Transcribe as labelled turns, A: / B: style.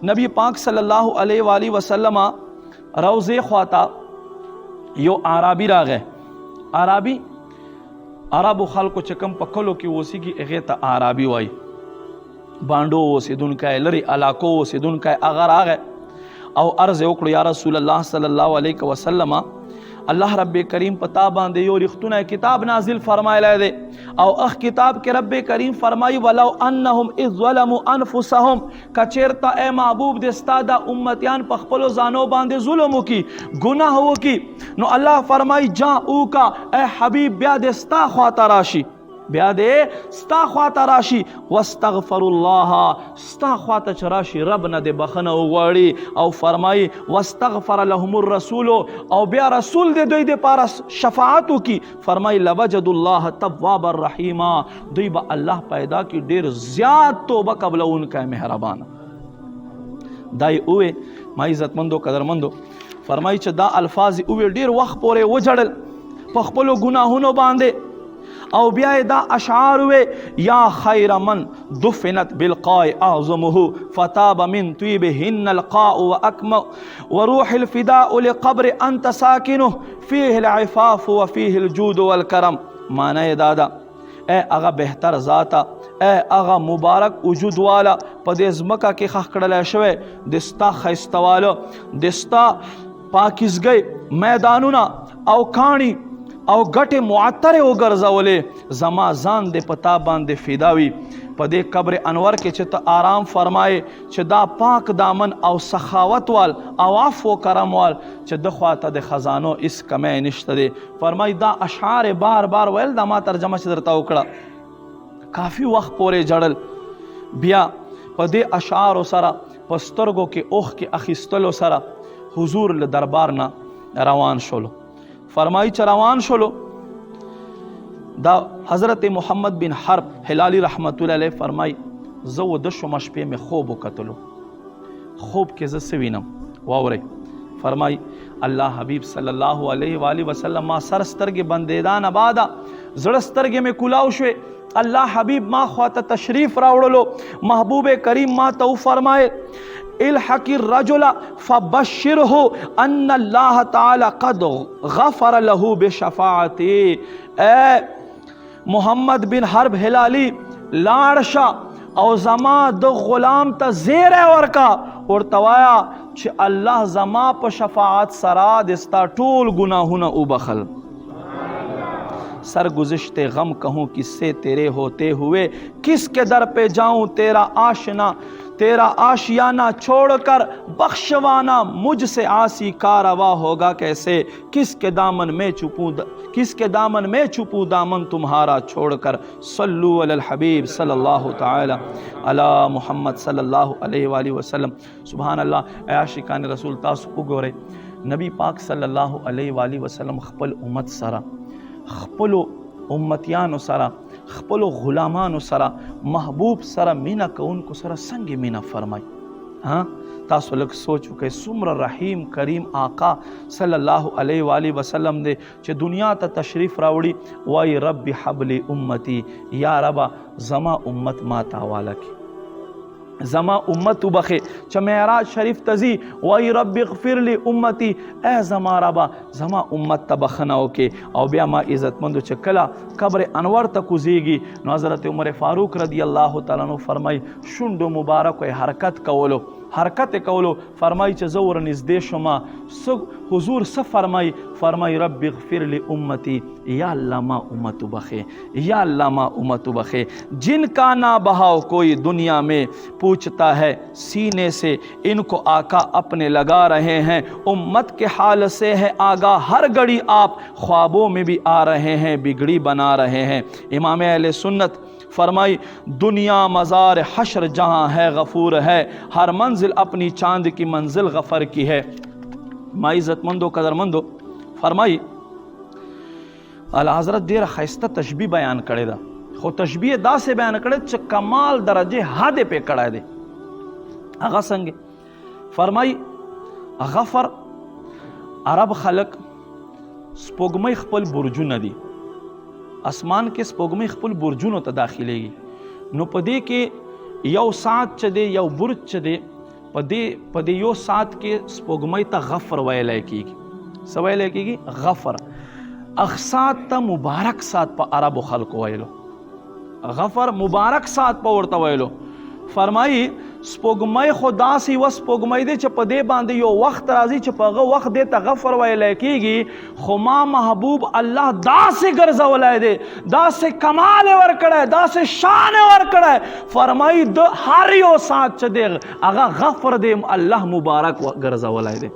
A: نبی پاک صلی الله علیه و آله وسلم روزه خواتا یو عربی راغه. عربی عربو خلکو چې کوم په کلو کې اوسېږي هغې ته عربي وایي. بانډو اوسېدونکی لرې علاقو اوسېدونکی هغه راغی او عرض یې وکړو یا رسول الله صلی الله علیه وسلم الله رب کریم پتا باندې یو رښتونی کتاب نازل فرمایلی دی او اخ کتاب کې رب کریم فرمایي ولو انهم اذ ظلموا انفسهم کچیرته ای محبوب د ستا دا امتیان په خپلو ځانو باندې ظلم وکړي ګناه وکړي نو الله فرمایي جاؤکا ای حبیب بیا د ستا خواته راشي بیا دې ستا خواته راشي واستغفر الله ستا خواته چې راشي رب نه دې بخنه وغواړي او فرمایي واستغفر لهم الرسول او بیا رسول دې دوی دپاره شفاعت وکړي فرمایي لوجد الله توابا رحیما دوی به الله پیدا کړي ډېر زیات توبه قبلونکی مهربانه. دا یې ووې ما عزتمندو قدرمندو فرمایي چې دا الفاظ یې ووې ډېر وخت پورې وجړل په خپلو ګناهونو باندې او بیا دا اشعار وې یا خیر من دفنت بالقاء اعظمه فتاب من طيبهن القاء واكم وروح الفداء لقبر انت ساكنه فيه العفاف وفيه الجود والكرم. معنی دادا اے اغا بہتر ذاتا اے اغا مبارک وجود والا په دې ځمکه کې خښ کړلی شوی دستا ښایستواله دستا پاکیزګۍ میدانونه او کاڼي او ګټې معطرې وګرځولې زما ځان دې په تا باندې فدا وي په دې قبر انور کې چې ته آرام فرمایې چې دا پاک دامن او سخاوت وال او عفو و کرم وال چې د خواته د خزانو اس کمی نشته دی. فرمایي دا اشعار بار بار ویل دا ما ترجمه چې درته وکړه کافي وخت پورې جړل بیا په دې اشعارو سره په سترګو کې اوښ کې اخیستلو سره حضور له دربار نه روان شولو. فرمایي چې روان شولو دا حضرت محمد بن حرب هلالی رحمت الله علیه فرمایي زه وده شوم شپې مې خوب وکتلو خوب کې زه څه وینم واورئ فرمایي الله حبیب صلی الله علیه و آله وسلم ما سر سترګې بندیدان بعده زړه سترګې مې کولاو شوې الله حبیب ما خواته تشریف راوړلو محبوب کریم ما ته وفرمایل الحق الرجل فبشره ان الله تعالی قد غفر له بشفاعتی. اے محمد بن حرب هلالی لاړ او زما د غلام ته زیری ورکا ورته وایا چې الله زما په شفاعت سره د ستا ټول گناهونه وبخل. सरगुज़िश्ते गम कहूँ किससे तेरे होते हुए किसके दर पे जाऊँ तेरा आशना तेरा आशियाना छोड़कर बख्शवाना मुझसे आसी कारवा होगा कैसे किसके दामन में छुपूँ दामन तुम्हारा छोड़कर सल्लु अलल हबीब सल्लल्लाहु ताला अला मुहम्मद सल्लल्लाहु अलैहि वसल्लम. सुभान अल्लाह. ए आशिकान रसूल तासु उगोरे नबी पाक सल्लल्लाहु अलैहि वसल्लम खपल उम्मत सरा خپلو امتیانو سره خپلو غلامانو سره محبوب سره مینا کوونکو سره څنګه مینا فرمای ها تاسو لږ سوچ وکړئ څومره رحیم کریم آقا صلی الله علیه و آله وسلم دی چې دنیا ته تشریف راوړي وای رب حبلی امتی یا رب زما امت ما ته حواله کړي زما امت وبخه چې معراج شریف تزي وای رب اغفر لی امتی اے زما ربا زما امت ته بخنه وکې او بیا ما عزتمندو چې کله قبر انور ته کوزیږي نو حضرت عمر فاروق رضی الله تعالی عنہ فرمای شونډو مبارک حرکت کولو فرمای چې زه ورنږدې شوم حضور څه فرمای رب اغفر لی امتی یا اللہ ما امت بخے یا اللہ ما امت بخے جن کا نہ بہاؤ کوئی دنیا میں پوچھتا ہے سینے سے ان کو آقا اپنے لگا رہے ہیں امت کے حال سے ہے آگاہ ہر گھڑی آپ خوابوں میں بھی آ رہے ہیں بگڑی بنا رہے ہیں. امام اہل سنت فرمائی دنیا مزار حشر جہاں ہے غفور ہے ہر منزل اپنی چاند کی منزل غفر کی ہے. ما عزت مندو قدر مندو فرمائی حضرت ډیره ښایسته تشبیه بیان کړې ده خو تشبیه داسې بیان کړې چې کمال درجه حد پې کړی دی. هغه څنګه فرمائی غفر عرب خلق سپوږمۍ خپل برجونه دي اسمان کې سپوږمۍ خپل برجونو ته داخليږي نو په دې کې یو ساعت چې دی یو برج چې دی په دې یو سات کې سپوږمۍ ته غفر ویلی کېږي. څه ویلی کېږي؟ غفر. اخسات ته مبارک سات په عربو خلکو ویلو. غفر مبارک سات په ورته ویلو. فرمایي سپوږمۍ خو داسې یوه سپوږمۍ دی چې په دې باندې یو وخت راځي چې په هغه وخت دې ته غفر ویلی کېږي، خو ما محبوب الله داسې ګرځولی دی، داسې کمال یې ورکړی، داسې شان یې ورکړی. فرمایي د هر یو سات چې دی هغه غفر دی الله مبارک ګرځولی دی.